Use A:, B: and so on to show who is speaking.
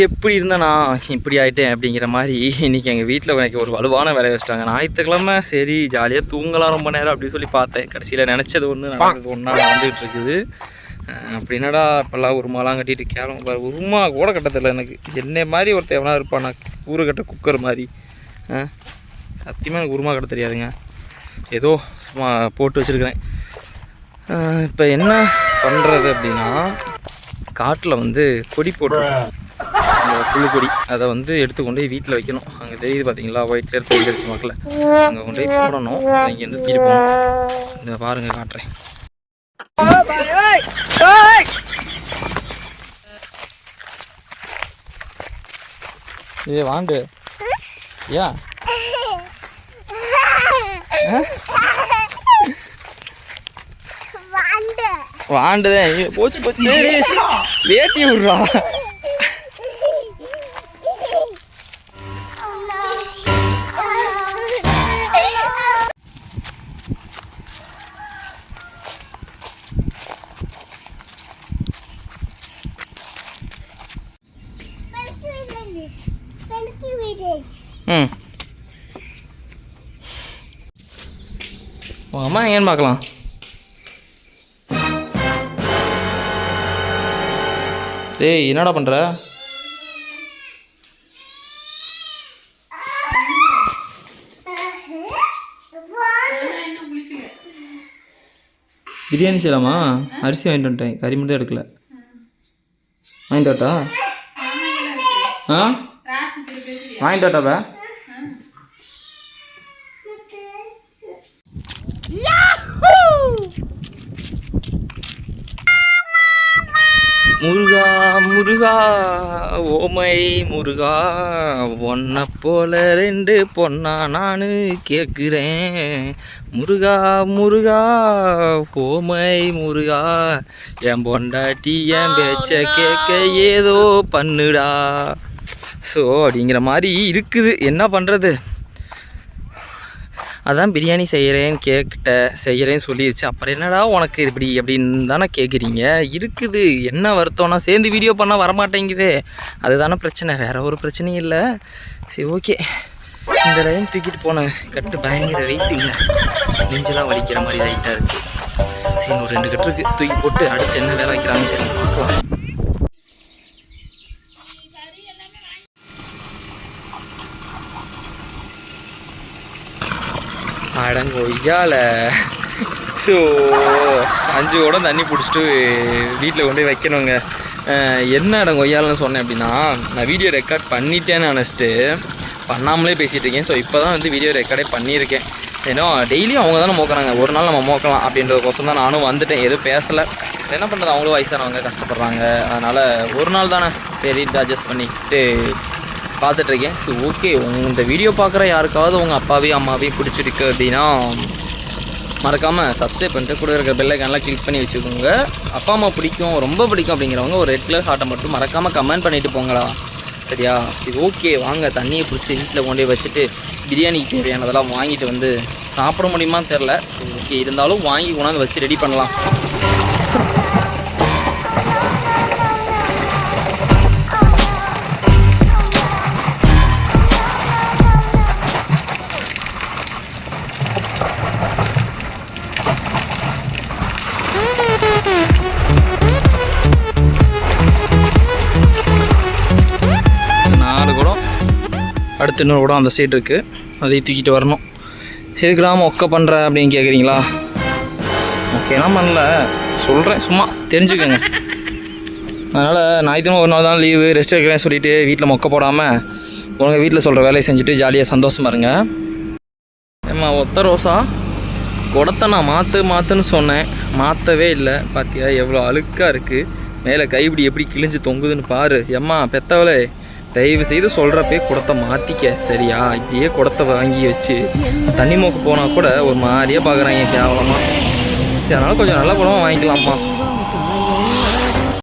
A: எப்படி இருந்தால் நான் இப்படி ஆகிட்டேன் அப்படிங்கிற மாதிரி இன்றைக்கி எங்கள் வீட்டில் எனக்கு ஒரு வலுவான வேலையை வச்சிட்டாங்க. ஞாயிற்றுக்கிழமை சரி ஜாலியாக தூங்கலாம் ரொம்ப நேரம் அப்படின்னு சொல்லி பார்த்தேன். கடைசியில் நினச்சது ஒன்று நடந்தது ஒன்றா நடந்துகிட்டு இருக்குது. அப்படி என்னடா இப்போல்லாம் உருமாலாம் கட்டிட்டு கேளம்ப உருமா கூட கட்டதில்லை எனக்கு. என்னை மாதிரி ஒருத்தர் எவனா இருப்பான் நான் ஊரு கட்ட குக்கர் மாதிரி. சத்தியமாக எனக்கு உருமா கட்ட தெரியாதுங்க. ஏதோ சும்மா போட்டு வச்சுருக்கிறேன். இப்போ என்ன பண்ணுறது அப்படின்னா காட்டில் வந்து கொடி போட்டுருக்கோம். அந்த புழுக்கொடி அதை வந்து எடுத்துக்கொண்டு போய் வீட்டில் வைக்கணும். அங்கே தெரியுது பார்த்தீங்களா ஒயிட் கலர் பெயிண்ட் அடிச்ச மக்கள் அங்கே கொண்டு போய் போடணும். இங்கேருந்து தூக்கிட்டு போகணும். இந்த பாருங்கள் காட்டுறேன். வாண்டு ஏன் வாண்டுதான் போச்சு போச்சு வேட்டி விடுறா. அம்மா எங்கன்னு பார்க்கலாம். டேய் என்னடா பண்ணுற? பிரியாணி செய்யலாமா? அரிசி வாங்கிட்டு வந்துட்டேன், கறி மட்டும் எடுக்கல. வாங்கிட்டு வரட்டா? வாங்கிட்டு வரட்டாப்பா? முருகா முருகா ஓமை முருகா ஒன்றை போல ரெண்டு பொண்ணா நான் கேட்குறேன். முருகா முருகா ஓமை முருகா என் பொண்டாட்டி என் பேச்ச கேட்க ஏதோ பண்ணுடா. ஸோ அப்படிங்கிற மாதிரி இருக்குது. என்ன பண்ணுறது? அதான் பிரியாணி செய்கிறேன்னு சொல்லிடுச்சு. அப்புறம் என்னடா உனக்கு இப்படி அப்படின்னு தானே கேட்குறீங்க. இருக்குது என்ன வருத்தம்னா சேர்ந்து வீடியோ பண்ணால் வரமாட்டேங்குதே, அதுதானே பிரச்சனை, வேறு ஒரு பிரச்சனையும் இல்லை. சரி ஓகே. இந்த லைன் தூக்கிட்டு போன கட்டு பயங்கர வெயிட்டுங்க, நெஞ்செல்லாம் வலிக்கிற மாதிரி லைட்டாக இருக்குது. சரி ஒரு 2 கட்டு இருக்குது, தூக்கி போட்டு அடுத்து என்ன வேலை வைக்கிறாங்கன்னு தெரியும் பார்க்கலாம். அடங்க ஒய்யால. ஸோ 5 குடம் தண்ணி பிடிச்சிட்டு வீட்டில் கொண்டு போய் வைக்கணுங்க. என்ன அடங்க ஒய்யாலன்னு சொன்னேன் அப்படின்னா, நான் வீடியோ ரெக்கார்ட் பண்ணிட்டேன்னு நினச்சிட்டு பண்ணாமலே பேசிகிட்டு இருக்கேன். ஸோ இப்போ தான் வந்து வீடியோ ரெக்கார்டே பண்ணியிருக்கேன். ஏன்னா டெய்லியும் அவங்க தானே மோக்கிறாங்க, ஒரு நாள் நம்ம மோக்கலாம் அப்படின்றதுக்கோசம் தான் நானும் வந்துட்டேன். எதுவும் பேசலை. என்ன பண்ணுறது, அவங்களும் வயசானவங்க கஷ்டப்படுறாங்க. அதனால் ஒரு நாள் தானே சரிட்டு அட்ஜஸ்ட் பண்ணிக்கிட்டு பார்த்துட்ருக்கேன். ஸோ ஓகே, இந்த வீடியோ பார்க்குற யாருக்காவது உங்கள் அப்பாவையும் அம்மாவையும் பிடிச்சிருக்கு அப்படின்னா மறக்காமல் சப்ஸ்கிரைப் பண்ணிட்டு கூட இருக்கிற பெல் ஐக்கான்லாம் கிளிக் பண்ணி வச்சுக்கோங்க. அப்பா அம்மா பிடிக்கும், ரொம்ப பிடிக்கும் அப்படிங்கிறவங்க ஒரு ரெட் கலர் ஹார்ட்டை மட்டும் மறக்காமல் கமெண்ட் பண்ணிவிட்டு போங்களா, சரியா? சரி ஓகே, வாங்க தண்ணியை பிடிச்சி வீட்டில் கொண்டு போய் வச்சுட்டு பிரியாணிக்கு தேவையானதெல்லாம் வாங்கிட்டு வந்து சாப்பிட முடியுமான்னு தெரில. ஸோ ஓகே, இருந்தாலும் வாங்கி கொண்டாந்து வச்சு ரெடி பண்ணலாம். அடுத்து இன்னொரு கூட அந்த சைடு இருக்குது, அதை தூக்கிட்டு வரணும். சரி கிராமம் ஒக்க பண்ணுற அப்படின்னு கேட்குறீங்களா? ஓகேலாம் பண்ணல, சொல்கிறேன் சும்மா தெரிஞ்சுக்கோங்க. அதனால் ஞாயிற்றுக்கிழமை ஒரு நாள் தான் லீவு, ரெஸ்ட் எடுக்கிறேன்னு சொல்லிவிட்டு வீட்டில் மொக்க போடாமல் உங்கள் வீட்டில் சொல்கிற வேலையை செஞ்சுட்டு ஜாலியாக சந்தோஷமாக இருங்க. ஏம்மா ஒத்த ரோசா குடத்தை நான் மாற்றுன்னு சொன்னேன், மாற்றவே இல்லை. பார்த்தியா எவ்வளோ அழுக்காக இருக்குது, மேலே கைப்பிடி எப்படி கிழிஞ்சு தொங்குதுன்னு பாரு. எம்மா பெத்தவளே, தயவு செய்து சொல்கிறப்பே குடத்தை மாற்றிக்க, சரியா? இப்படியே குடத்தை வாங்கி வச்சு தண்ணி மோக்கு போனால் கூட ஒரு மாதிரியாக பார்க்குறாங்க கேவலமாக. சரி அதனால் கொஞ்சம் நல்ல குடம் வாங்கிக்கலாம்ப்பா.